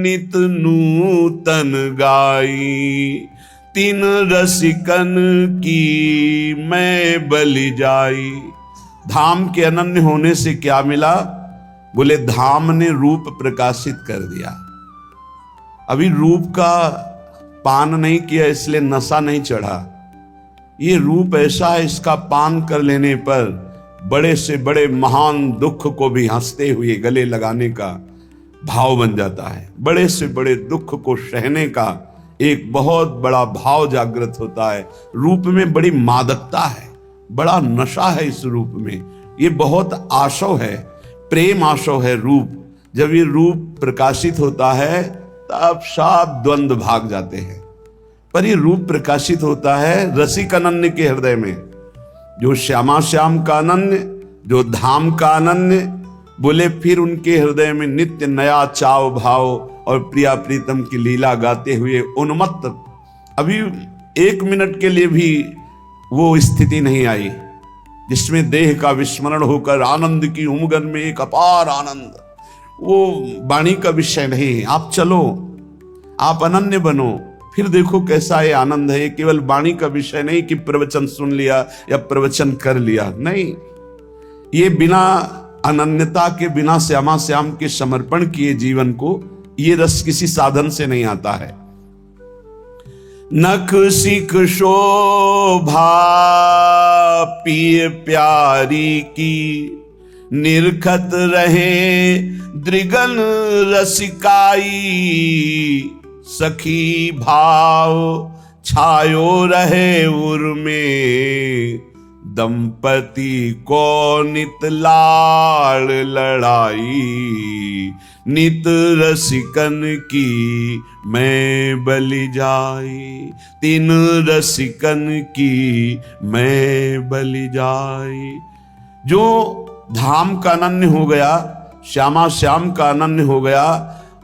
नित नूतन गाई, तीन रसिकन की मैं बलि जाई। धाम के अनन्य होने से क्या मिला? बोले धाम ने रूप प्रकाशित कर दिया। अभी रूप का पान नहीं किया इसलिए नशा नहीं चढ़ा। ये रूप ऐसा है, इसका पान कर लेने पर बड़े से बड़े महान दुख को भी हंसते हुए गले लगाने का भाव बन जाता है। बड़े से बड़े दुख को सहने का एक बहुत बड़ा भाव जागृत होता है। रूप में बड़ी मादकता है, बड़ा नशा है इस रूप में। ये बहुत आशव है, प्रेम आशव है रूप। जब ये रूप प्रकाशित होता है तब सब द्वंद्व भाग जाते हैं। पर ये रूप प्रकाशित होता है रसिक अनन्य के हृदय में, जो श्यामा श्याम का अनन्य, जो धाम का अनन्य। बोले फिर उनके हृदय में नित्य नया चाव भाव और प्रिया प्रीतम की लीला गाते हुए उन्मत्त, अभी एक मिनट के लिए भी वो स्थिति नहीं आई जिसमें देह का विस्मरण होकर आनंद की उमगन में एक अपार आनंद। वो वाणी का विषय नहीं। आप चलो, आप अनन्य बनो, फिर देखो कैसा ये आनंद है। ये केवल वाणी का विषय नहीं कि प्रवचन सुन लिया या प्रवचन कर लिया, नहीं। ये बिना अनन्यता के, बिना श्यामा श्याम के समर्पण किए जीवन को ये रस किसी साधन से नहीं आता है। नख सिख शोभा पिय प्यारी की, निरखत रहे दृगन रसिकाई। सखी भाव छायो रहे उर में, दंपति को नित लाड़ लड़ाई। नित रसिकन की मैं बलि जाई, तीन रसिकन की मैं बलि जाई। जो धाम का अनन्य हो गया, श्यामा श्याम का अनन्य हो गया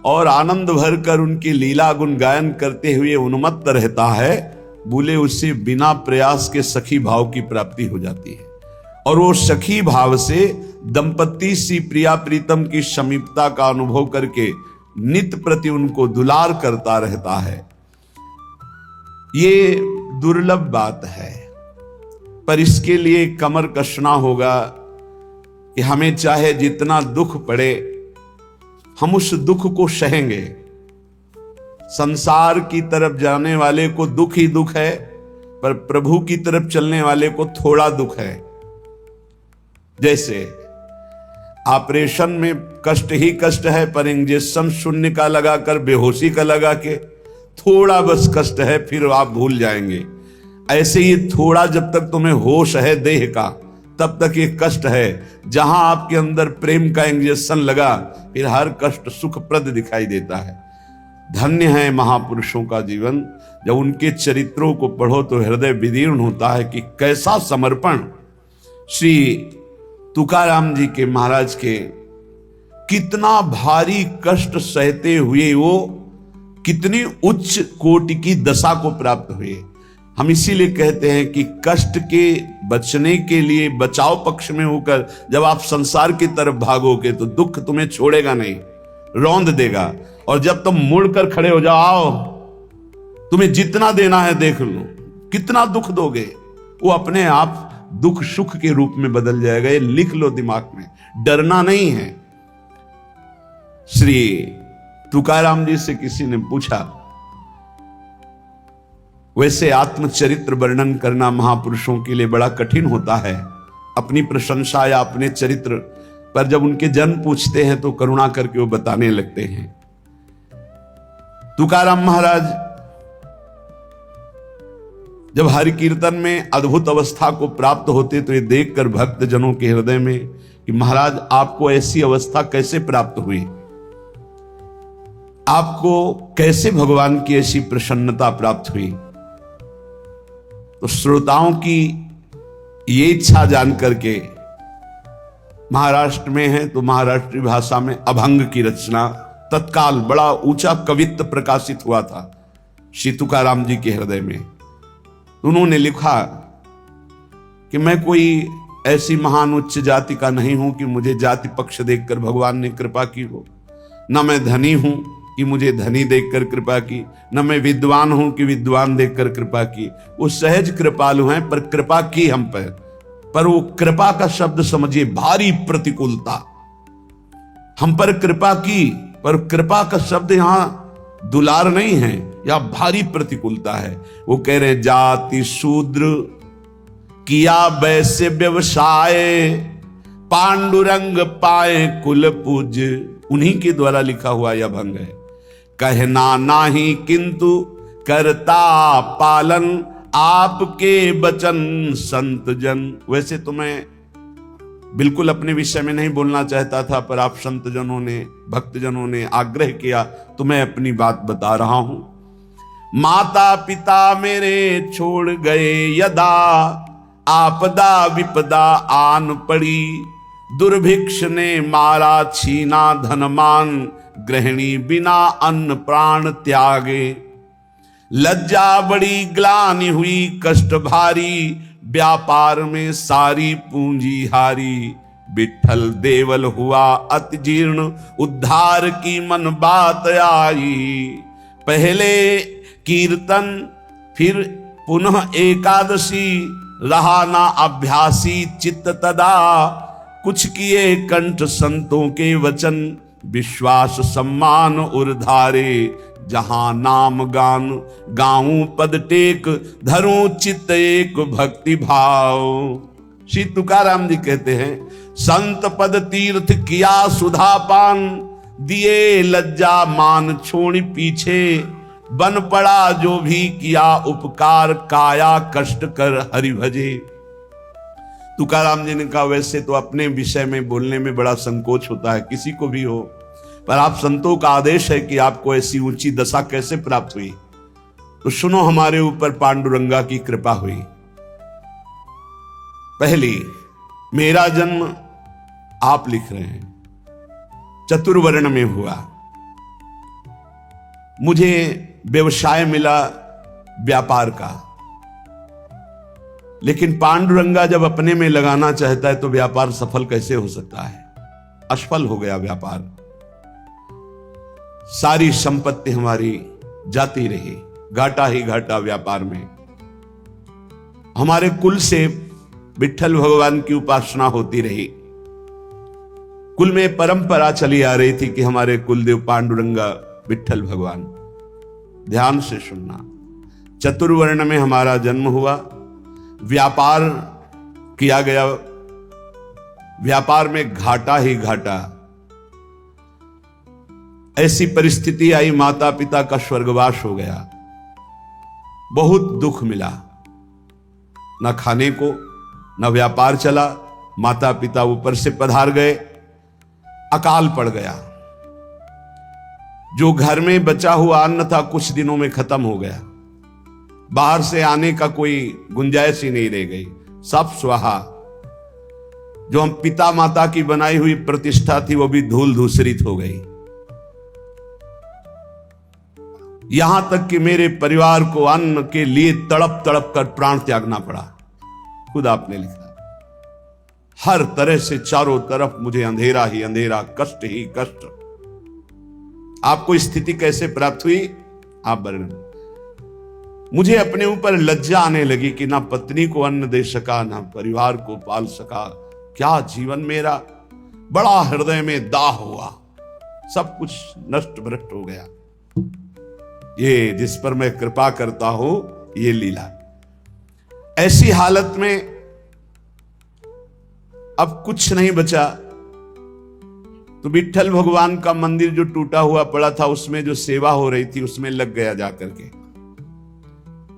और आनंद भर कर उनकी लीला गुण गायन करते हुए उन्मत्त रहता है, बोले उससे बिना प्रयास के सखी भाव की प्राप्ति हो जाती है। और वो सखी भाव से दंपति सी प्रिया प्रीतम की समीपता का अनुभव करके नित प्रति उनको दुलार करता रहता है। ये दुर्लभ बात है, पर इसके लिए कमर कसना होगा कि हमें चाहे जितना दुख पड़े हम उस दुख को सहेंगे। संसार की तरफ जाने वाले को दुख ही दुख है, पर प्रभु की तरफ चलने वाले को थोड़ा दुख है। जैसे ऑपरेशन में कष्ट ही कष्ट है, पर इंजेक्शन शून्य का लगाकर, बेहोशी का लगा के थोड़ा बस कष्ट है, फिर आप भूल जाएंगे। ऐसे ही थोड़ा जब तक तुम्हें होश है देह का, तब तक ये कष्ट है। जहां आपके अंदर प्रेम का इंजेक्शन लगा, फिर हर कष्ट सुखप्रद दिखाई देता है। धन्य है महापुरुषों का जीवन। जब उनके चरित्रों को पढ़ो तो हृदय विदीर्ण होता है कि कैसा समर्पण। श्री तुकाराम जी के महाराज के कितना भारी कष्ट सहते हुए वो कितनी उच्च कोटि की दशा को प्राप्त हुए। हम इसीलिए कहते हैं कि कष्ट के बचने के लिए बचाव पक्ष में होकर जब आप संसार की तरफ भागोगे तो दुख तुम्हें छोड़ेगा नहीं, रौंद देगा। और जब तुम मुड़कर खड़े हो जाओ, तुम्हें जितना देना है देख लो, कितना दुख दोगे, वो अपने आप दुख सुख के रूप में बदल जाएगा। ये लिख लो दिमाग में, डरना नहीं है। श्री तुकाराम जी से किसी ने पूछा, वैसे आत्मचरित्र वर्णन करना महापुरुषों के लिए बड़ा कठिन होता है। अपनी प्रशंसा या अपने चरित्र पर जब उनके जन पूछते हैं तो करुणा करके वो बताने लगते हैं। तुकाराम महाराज जब हरि कीर्तन में अद्भुत अवस्था को प्राप्त होते तो ये देखकर भक्त जनों के हृदय में कि महाराज आपको ऐसी अवस्था कैसे प्राप्त हुई, आपको कैसे भगवान की ऐसी प्रसन्नता प्राप्त हुई। तो श्रोताओं की ये इच्छा जान करके, महाराष्ट्र में है तो महाराष्ट्री भाषा में अभंग की रचना तत्काल बड़ा ऊंचा कवित्व प्रकाशित हुआ था श्री तुकाराम जी के हृदय में। उन्होंने लिखा कि मैं कोई ऐसी महान उच्च जाति का नहीं हूं कि मुझे जाति पक्ष देखकर भगवान ने कृपा की हो, न मैं धनी हूं कि मुझे धनी देखकर कृपा की, न मैं विद्वान हूं कि विद्वान देखकर कृपा की। वो सहज कृपालु हैं, पर कृपा की हम पर वो कृपा का शब्द समझिए भारी प्रतिकूलता। हम पर कृपा की, पर कृपा का शब्द यहां दुलार नहीं है, या भारी प्रतिकूलता है। वो कह रहे हैं जाति शूद्र किया वैसे व्यवसाय, पांडुरंग पाए कुल पूज। उन्हीं के द्वारा लिखा हुआ यह भंग है। कहना नाही किंतु करता पालन, आपके वचन संत जन। वैसे तो मैं बिल्कुल अपने विषय में नहीं बोलना चाहता था, पर आप संत जनों ने, भक्त जनों ने आग्रह किया तो मैं अपनी बात बता रहा हूं। माता पिता मेरे छोड़ गए यदा, आपदा विपदा आन पड़ी। दुर्भिक्ष ने मारा छीना धनमान, गृहिणी बिना अन्न प्राण त्यागे। लज्जा बड़ी ग्लानि हुई कष्ट भारी, व्यापार में सारी पूंजी हारी। विठ्ठल देवल हुआ अति जीर्ण, उद्धार की मन बात आई। पहले कीर्तन फिर पुनः एकादशी, रहा ना अभ्यासी चित्त तदा। कुछ किए कंठ संतों के वचन, विश्वास सम्मान उर्धारे। जहां नाम गान गाऊं पद टेक, धरूं चित्त एक भक्ति भाव। श्री तुकाराम जी कहते हैं संत पद तीर्थ किया सुधा पान, दिए लज्जा मान छोड़ पीछे। बन पड़ा जो भी किया उपकार, काया कष्ट कर हरि भजे। तुकाराम जी ने कहा वैसे तो अपने विषय में बोलने में बड़ा संकोच होता है, किसी को भी हो, पर आप संतों का आदेश है कि आपको ऐसी ऊंची दशा कैसे प्राप्त हुई, तो सुनो हमारे ऊपर पांडुरंगा की कृपा हुई। पहली, मेरा जन्म आप लिख रहे हैं चतुर्वर्ण में हुआ। मुझे व्यवसाय मिला व्यापार का, लेकिन पांडुरंगा जब अपने में लगाना चाहता है तो व्यापार सफल कैसे हो सकता है? असफल हो गया व्यापार। सारी संपत्ति हमारी जाती रही, घाटा ही घाटा व्यापार में। हमारे कुल से विठ्ठल भगवान की उपासना होती रही। कुल में परंपरा चली आ रही थी कि हमारे कुलदेव पांडुरंगा विठ्ठल भगवान। ध्यान से सुनना, चतुर्वर्ण में हमारा जन्म हुआ, व्यापार किया गया, व्यापार में घाटा ही घाटा। ऐसी परिस्थिति आई, माता पिता का स्वर्गवास हो गया, बहुत दुख मिला। न खाने को, न व्यापार चला, माता पिता ऊपर से पधार गए, अकाल पड़ गया। जो घर में बचा हुआ अन्न था कुछ दिनों में खत्म हो गया, बाहर से आने का कोई गुंजाइश ही नहीं रह गई, सब स्वाहा। जो हम पिता माता की बनाई हुई प्रतिष्ठा थी वो भी धूल धूसरित हो गई। यहां तक कि मेरे परिवार को अन्न के लिए तड़प तड़प कर प्राण त्यागना पड़ा। खुद आपने लिखा, हर तरह से चारों तरफ मुझे अंधेरा ही अंधेरा, कष्ट ही कष्ट। आपको स्थिति कैसे प्राप्त हुई आप वर्णन। मुझे अपने ऊपर लज्जा आने लगी कि ना पत्नी को अन्न दे सका, ना परिवार को पाल सका। क्या जीवन मेरा, बड़ा हृदय में दाह हुआ, सब कुछ नष्ट भ्रष्ट हो गया। ये जिस पर मैं कृपा करता हूं, ये लीला। ऐसी हालत में अब कुछ नहीं बचा, तो विठ्ठल भगवान का मंदिर जो टूटा हुआ पड़ा था उसमें जो सेवा हो रही थी उसमें लग गया जाकर के,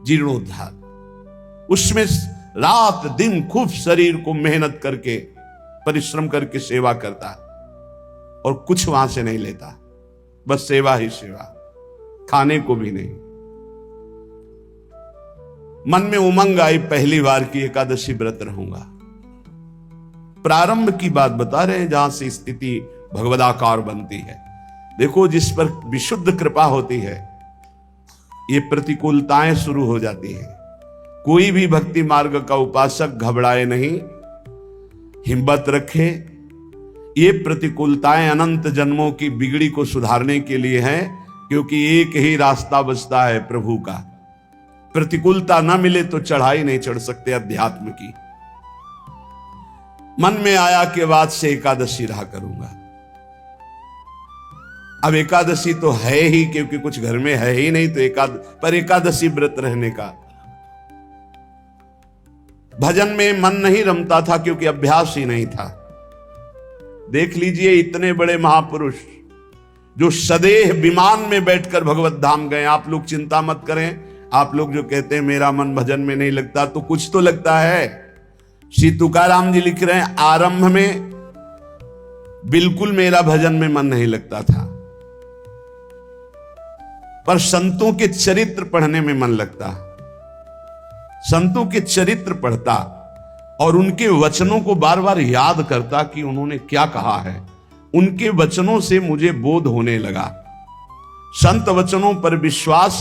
जीर्णोद्धार। उसमें रात दिन खूब शरीर को मेहनत करके परिश्रम करके सेवा करता, और कुछ वहां से नहीं लेता, बस सेवा ही सेवा, खाने को भी नहीं। मन में उमंग आई, पहली बार की एकादशी व्रत रहूंगा। प्रारंभ की बात बता रहे हैं जहां से स्थिति भगवदाकार बनती है। देखो, जिस पर विशुद्ध कृपा होती है ये प्रतिकूलताएं शुरू हो जाती है। कोई भी भक्ति मार्ग का उपासक घबराए नहीं, हिम्मत रखे। ये प्रतिकूलताएं अनंत जन्मों की बिगड़ी को सुधारने के लिए हैं, क्योंकि एक ही रास्ता बचता है प्रभु का। प्रतिकूलता ना मिले तो चढ़ाई नहीं चढ़ सकते अध्यात्म की। मन में आया कि बाद से एकादशी रहा करूंगा। अब एकादशी तो है ही, क्योंकि कुछ घर में है ही नहीं, तो पर एकादशी व्रत रहने का। भजन में मन नहीं रमता था क्योंकि अभ्यास ही नहीं था। देख लीजिए इतने बड़े महापुरुष जो सदेह विमान में बैठकर भगवत धाम गए। आप लोग चिंता मत करें, आप लोग जो कहते हैं मेरा मन भजन में नहीं लगता, तो कुछ तो लगता है। श्री तुकाराम जी लिख रहे हैं, आरंभ में बिल्कुल मेरा भजन में मन नहीं लगता था, पर संतों के चरित्र पढ़ने में मन लगता। संतों के चरित्र पढ़ता और उनके वचनों को बार बार याद करता कि उन्होंने क्या कहा है। उनके वचनों से मुझे बोध होने लगा। संत वचनों पर विश्वास,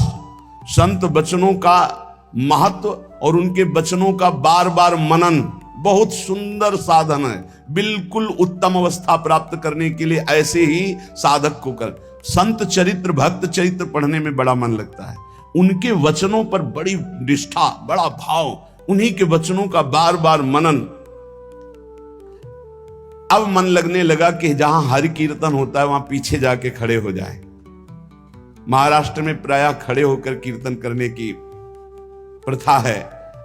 संत वचनों का महत्व और उनके वचनों का बार बार मनन बहुत सुंदर साधन है। बिल्कुल उत्तम अवस्था प्राप्त करने के लिए ऐसे ही साधक को कर। संत चरित्र, भक्त चरित्र पढ़ने में बड़ा मन लगता है। उनके वचनों पर बड़ी निष्ठा, बड़ा भाव, उन्हीं के वचनों का बार बार मनन। अब मन लगने लगा कि जहां हरि कीर्तन होता है वहां पीछे जाके खड़े हो जाए। महाराष्ट्र में प्रायः खड़े होकर कीर्तन करने की प्रथा है।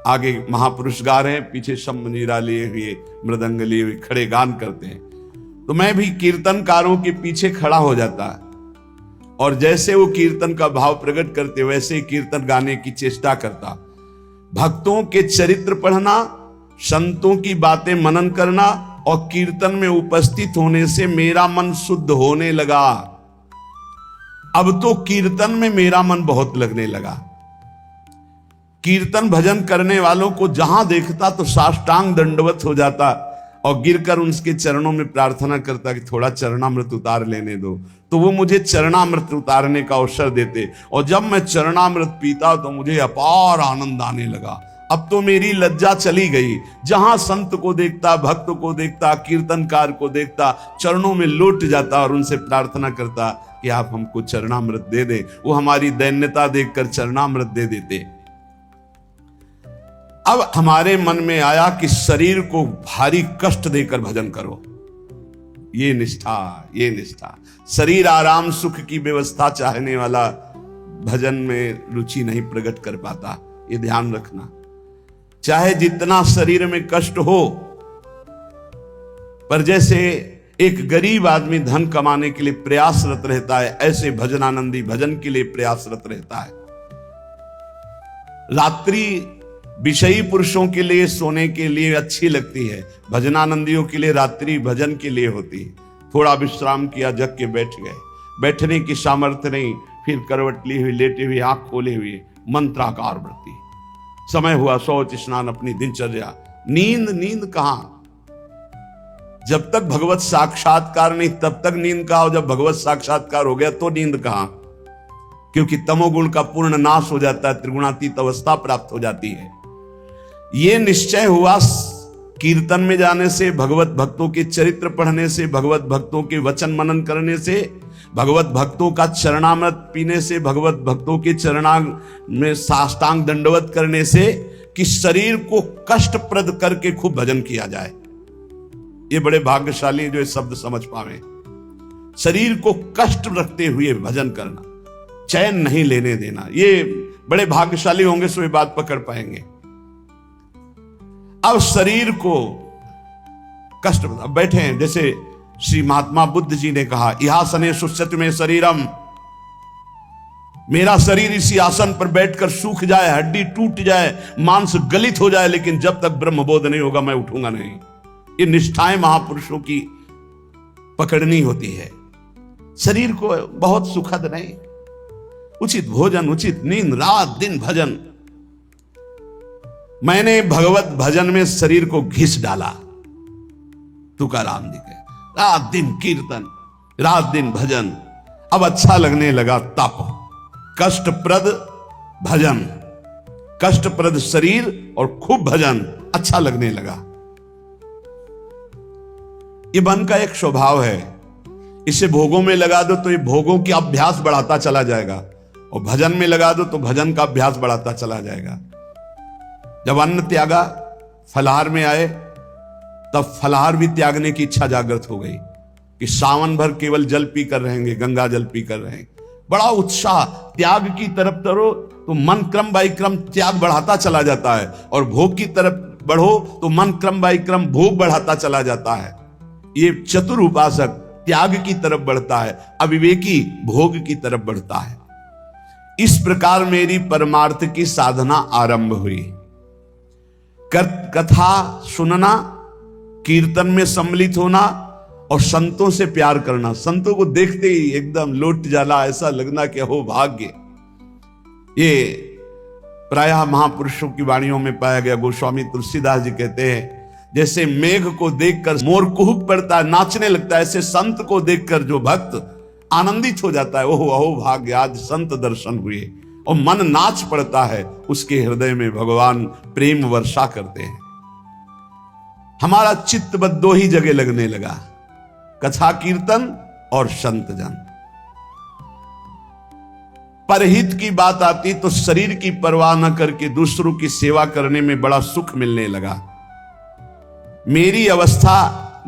आगे महापुरुष गा रहे हैं, पीछे शंभनीरा लिए हुए, मृदंग लिए हुए खड़े गान करते हैं। तो मैं भी कीर्तनकारों के पीछे खड़ा हो जाता और जैसे वो कीर्तन का भाव प्रकट करते वैसे ही कीर्तन गाने की चेष्टा करता। भक्तों के चरित्र पढ़ना, संतों की बातें मनन करना और कीर्तन में उपस्थित होने से मेरा मन शुद्ध होने लगा। अब तो कीर्तन में मेरा मन बहुत लगने लगा। कीर्तन भजन करने वालों को जहां देखता तो साष्टांग दंडवत हो जाता और गिरकर उनके चरणों में प्रार्थना करता कि थोड़ा चरणामृत उतार लेने दो। तो वो मुझे चरणामृत उतारने का अवसर देते और जब मैं चरणामृत पीता तो मुझे अपार आनंद आने लगा। अब तो मेरी लज्जा चली गई। जहां संत को देखता, भक्त को देखता, कीर्तनकार को देखता, चरणों में लौट जाता और उनसे प्रार्थना करता कि आप हमको चरणामृत दे दें। वो हमारी दैन्यता देखकर चरणामृत दे देते। अब हमारे मन में आया कि शरीर को भारी कष्ट देकर भजन करो। ये निष्ठा, ये निष्ठा। शरीर आराम सुख की व्यवस्था चाहने वाला भजन में रुचि नहीं प्रकट कर पाता। ये ध्यान रखना। चाहे जितना शरीर में कष्ट हो, पर जैसे एक गरीब आदमी धन कमाने के लिए प्रयासरत रहता है, ऐसे भजनानंदी भजन के लिए प्रयासरत रहता है। रात्रि विषयी पुरुषों के लिए सोने के लिए अच्छी लगती है, भजनानंदियों के लिए रात्रि भजन के लिए होती है। थोड़ा विश्राम किया, जग के बैठ गए। बैठने की सामर्थ्य नहीं, फिर करवट ली हुई, लेटे हुए, आंख खोले हुए मंत्राकार वृत्ति। समय हुआ शौच स्नान, अपनी दिनचर्या। नींद, नींद कहां? जब तक भगवत साक्षात्कार नहीं तब तक नींद कहां? जब भगवत साक्षात्कार हो गया तो नींद कहां? क्योंकि तमोगुण का पूर्ण नाश हो जाता है, त्रिगुणातीत अवस्था प्राप्त हो जाती है। ये निश्चय हुआ कीर्तन में जाने से, भगवत भक्तों के चरित्र पढ़ने से, भगवत भक्तों के वचन मनन करने से, भगवत भक्तों का चरणामृत पीने से, भगवत भक्तों के चरणांग में साष्टांग दंडवत करने से, कि शरीर को कष्टप्रद करके खूब भजन किया जाए। ये बड़े भाग्यशाली जो ये शब्द समझ पावे। शरीर को कष्ट रखते हुए भजन करना, चैन नहीं लेने देना, ये बड़े भाग्यशाली होंगे सो ये बात पकड़ पाएंगे। अब शरीर को कष्ट, बैठे हैं, जैसे श्री महात्मा बुद्ध जी ने कहा, इहासने सुष्यति में शरीरम, मेरा शरीर इसी आसन पर बैठकर सूख जाए, हड्डी टूट जाए, मांस गलित हो जाए, लेकिन जब तक ब्रह्मबोध नहीं होगा मैं उठूंगा नहीं। ये निष्ठाएं महापुरुषों की पकड़नी होती है। शरीर को बहुत सुखद नहीं, उचित भोजन, उचित नींद, रात दिन भजन। मैंने भगवत भजन में शरीर को घिस डाला। तुकाराम जी के रात दिन कीर्तन, रात दिन भजन। अब अच्छा लगने लगा तप, कष्टप्रद भजन, कष्टप्रद शरीर और खूब भजन अच्छा लगने लगा। ये मन का एक स्वभाव है। इसे भोगों में लगा दो तो ये भोगों की अभ्यास बढ़ाता चला जाएगा, और भजन में लगा दो तो भजन का अभ्यास बढ़ाता चला जाएगा। जब अन्न त्यागा, फलाहार में आए, तब फलाहार भी त्यागने की इच्छा जागृत हो गई कि सावन भर केवल जल पी कर रहेंगे, गंगा जल पी कर रहेंगे। बड़ा उत्साह, त्याग की तरफ करो तो मन क्रम बाई क्रम त्याग बढ़ाता चला जाता है, और भोग की तरफ बढ़ो तो मन क्रम बाई क्रम भोग बढ़ाता चला जाता है। ये चतुर उपासक त्याग की तरफ बढ़ता है, अविवेकी भोग की तरफ बढ़ता है। इस प्रकार मेरी परमार्थ की साधना आरंभ हुई। कथा सुनना, कीर्तन में सम्मिलित होना और संतों से प्यार करना। संतों को देखते ही एकदम लौट जाला, ऐसा लगना कि हो भाग्य। ये प्रायः महापुरुषों की वाणियों में पाया गया। गोस्वामी तुलसीदास जी कहते हैं, जैसे मेघ को देखकर मोर कुहुक पड़ता है, नाचने लगता है, ऐसे संत को देखकर जो भक्त आनंदित हो जाता है, ओहो अहो भाग्य, आज संत दर्शन हुए, और मन नाच पड़ता है। उसके हृदय में भगवान प्रेम वर्षा करते हैं। हमारा चित्त बस दो ही जगह लगने लगा, कथा कीर्तन और संत जन। परहित की बात आती तो शरीर की परवाह न करके दूसरों की सेवा करने में बड़ा सुख मिलने लगा। मेरी अवस्था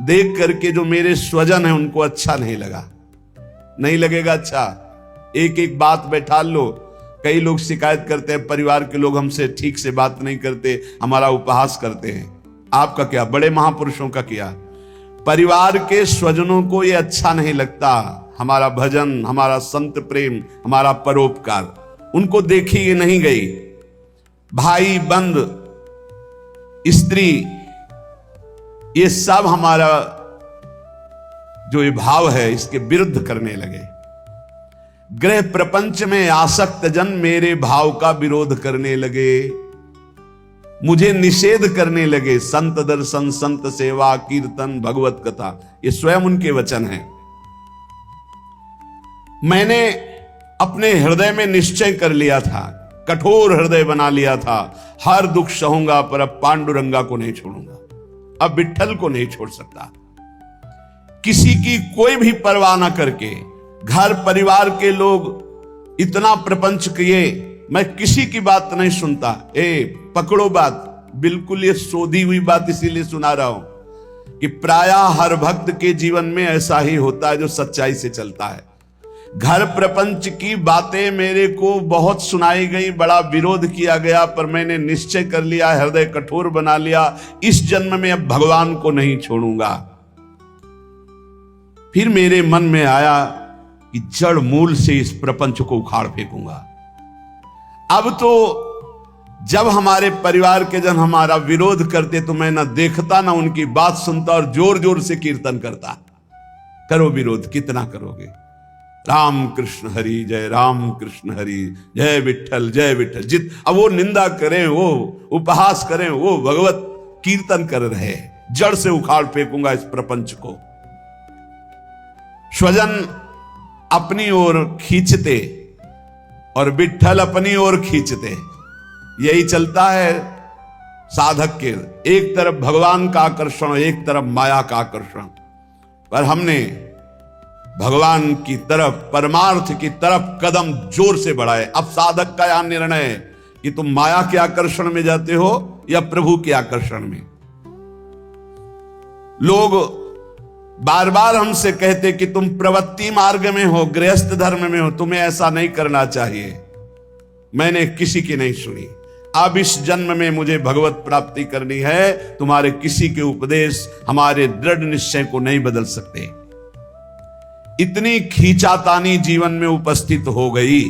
देख करके जो मेरे स्वजन है उनको अच्छा नहीं लगा। नहीं लगेगा अच्छा, एक एक बात बैठा लो। कई लोग शिकायत करते हैं, परिवार के लोग हमसे ठीक से बात नहीं करते, हमारा उपहास करते हैं। आपका क्या, बड़े महापुरुषों का क्या? परिवार के स्वजनों को ये अच्छा नहीं लगता, हमारा भजन, हमारा संत प्रेम, हमारा परोपकार। उनको देखी ये नहीं गई। भाई बंद, स्त्री, ये सब हमारा जो ये भाव है इसके विरुद्ध करने लगे। ग्रह प्रपंच में आसक्त जन मेरे भाव का विरोध करने लगे, मुझे निषेध करने लगे। संत दर्शन, संत सेवा, कीर्तन, भगवत कथा, ये स्वयं उनके वचन हैं। मैंने अपने हृदय में निश्चय कर लिया था, कठोर हृदय बना लिया था, हर दुख सहूंगा पर अब पांडुरंगा को नहीं छोड़ूंगा, अब विट्ठल को नहीं छोड़ सकता। किसी की कोई भी परवाह ना करके, घर परिवार के लोग इतना प्रपंच किए, मैं किसी की बात नहीं सुनता। पकड़ो बात, बिल्कुल ये सोधी हुई बात इसीलिए सुना रहा हूं कि प्रायः हर भक्त के जीवन में ऐसा ही होता है जो सच्चाई से चलता है। घर प्रपंच की बातें मेरे को बहुत सुनाई गई, बड़ा विरोध किया गया, पर मैंने निश्चय कर लिया, हृदय कठोर बना लिया, इस जन्म में अब भगवान को नहीं छोड़ूंगा। फिर मेरे मन में आया कि जड़ मूल से इस प्रपंच को उखाड़ फेंकूंगा। अब तो जब हमारे परिवार के जन हमारा विरोध करते तो मैं ना देखता ना उनकी बात सुनता, और जोर जोर से कीर्तन करता। करो विरोध, कितना करोगे? राम कृष्ण हरि जय, राम कृष्ण हरि जय, विट्ठल जय विट्ठल। जित अब वो निंदा करें, वो उपहास करें, वो भगवत कीर्तन कर रहे, जड़ से उखाड़ फेंकूंगा इस प्रपंच को। स्वजन अपनी ओर खींचते और विट्ठल अपनी ओर खींचते, यही चलता है साधक के। एक तरफ भगवान का आकर्षण, एक तरफ माया का आकर्षण। पर हमने भगवान की तरफ, परमार्थ की तरफ कदम जोर से बढ़ाए। अब साधक का यह निर्णय है कि तुम माया के आकर्षण में जाते हो या प्रभु के आकर्षण में। लोग बार बार हमसे कहते कि तुम प्रवृत्ति मार्ग में हो, गृहस्थ धर्म में हो, तुम्हें ऐसा नहीं करना चाहिए। मैंने किसी की नहीं सुनी। अब इस जन्म में मुझे भगवत प्राप्ति करनी है, तुम्हारे किसी के उपदेश हमारे दृढ़ निश्चय को नहीं बदल सकते। इतनी खींचातानी जीवन में उपस्थित हो गई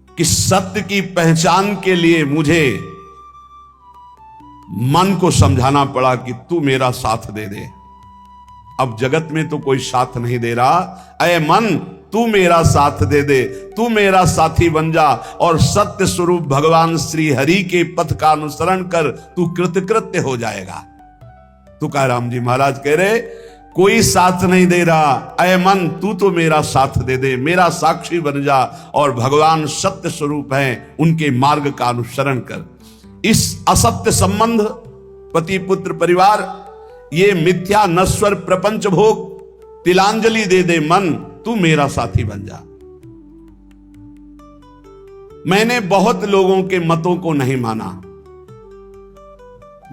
कि सत्य की पहचान के लिए मुझे मन को समझाना पड़ा कि तू मेरा साथ दे दे। अब जगत में तो कोई साथ नहीं दे रहा, अय मन तू मेरा साथ दे दे, तू मेरा साथी बन जा, और सत्य स्वरूप भगवान श्री हरि के पथ का अनुसरण कर, तू कृतकृत्य हो जाएगा। तुकाराम जी महाराज कह रहे, कोई साथ नहीं दे रहा, अय मन तू तो मेरा साथ दे दे, मेरा साक्षी बन जा, और भगवान सत्य स्वरूप हैं, उनके मार्ग का अनुसरण कर। इस असत्य संबंध, पति पुत्र परिवार, ये मिथ्या नश्वर प्रपंच भोग, तिलांजलि दे दे मन, तू मेरा साथी बन जा। मैंने बहुत लोगों के मतों को नहीं माना।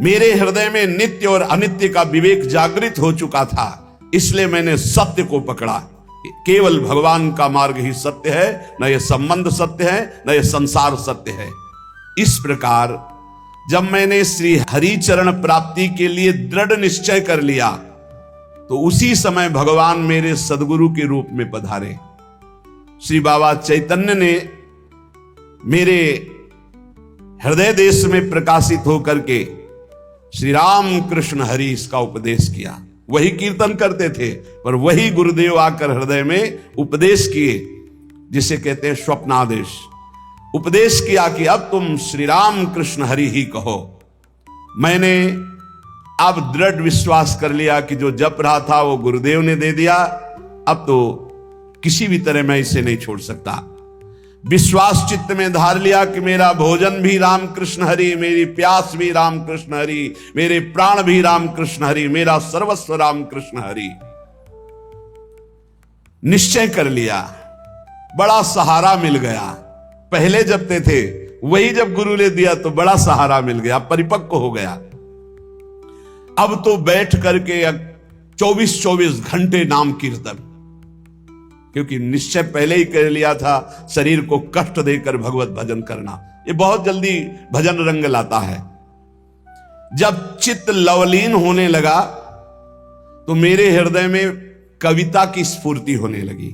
मेरे हृदय में नित्य और अनित्य का विवेक जागृत हो चुका था, इसलिए मैंने सत्य को पकड़ा। केवल भगवान का मार्ग ही सत्य है, न यह संबंध सत्य है, न यह संसार सत्य है। इस प्रकार जब मैंने श्री हरि चरण प्राप्ति के लिए दृढ़ निश्चय कर लिया, तो उसी समय भगवान मेरे सदगुरु के रूप में पधारे। श्री बाबा चैतन्य ने मेरे हृदय देश में प्रकाशित होकर के श्री राम कृष्ण हरि इसका उपदेश किया। वही कीर्तन करते थे, पर वही गुरुदेव आकर हृदय में उपदेश किए, जिसे कहते हैं स्वप्नादेश। उपदेश किया कि अब तुम श्री राम कृष्ण हरि ही कहो। मैंने अब दृढ़ विश्वास कर लिया कि जो जप रहा था वो गुरुदेव ने दे दिया, अब तो किसी भी तरह मैं इसे नहीं छोड़ सकता। विश्वास चित्त में धार लिया कि मेरा भोजन भी राम कृष्ण हरि, मेरी प्यास भी राम कृष्ण हरि, मेरे प्राण भी राम कृष्ण हरि, मेरा सर्वस्व राम कृष्ण हरि। निश्चय कर लिया, बड़ा सहारा मिल गया। पहले जपते थे, वही जब गुरु ने दिया तो बड़ा सहारा मिल गया, परिपक्व हो गया। अब तो बैठ करके 24-24 घंटे नाम कीर्तन, क्योंकि निश्चय पहले ही कर लिया था शरीर को कष्ट देकर भगवत भजन करना। ये बहुत जल्दी भजन रंग लाता है। जब चित्त लवलीन होने लगा तो मेरे हृदय में कविता की स्फूर्ति होने लगी।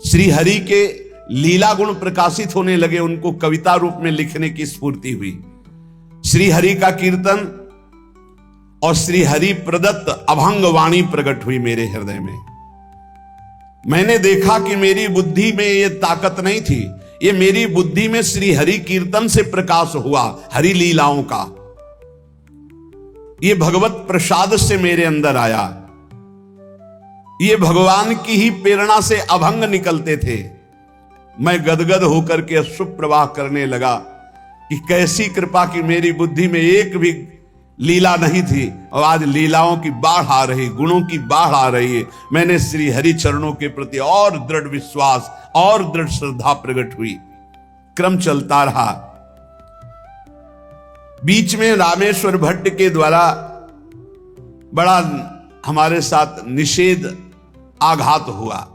श्री हरि के लीला गुण प्रकाशित होने लगे, उनको कविता रूप में लिखने की स्फूर्ति हुई। श्री हरि का कीर्तन और श्री हरि प्रदत्त अभंग वाणी प्रकट हुई मेरे हृदय में। मैंने देखा कि मेरी बुद्धि में ये ताकत नहीं थी, ये मेरी बुद्धि में श्री हरि कीर्तन से प्रकाश हुआ, हरि लीलाओं का। ये भगवत प्रसाद से मेरे अंदर आया। ये भगवान की ही प्रेरणा से अभंग निकलते थे। मैं गदगद होकर के सुप्रवाह करने लगा कि कैसी कृपा की मेरी बुद्धि में एक भी लीला नहीं थी, और आज लीलाओं की बाढ़ आ रही, गुणों की बाढ़ आ रही है। मैंने श्री हरि चरणों के प्रति और दृढ़ विश्वास और दृढ़ श्रद्धा प्रकट हुई। क्रम चलता रहा। बीच में रामेश्वर भट्ट के द्वारा बड़ा हमारे साथ निषेध आघात हुआ।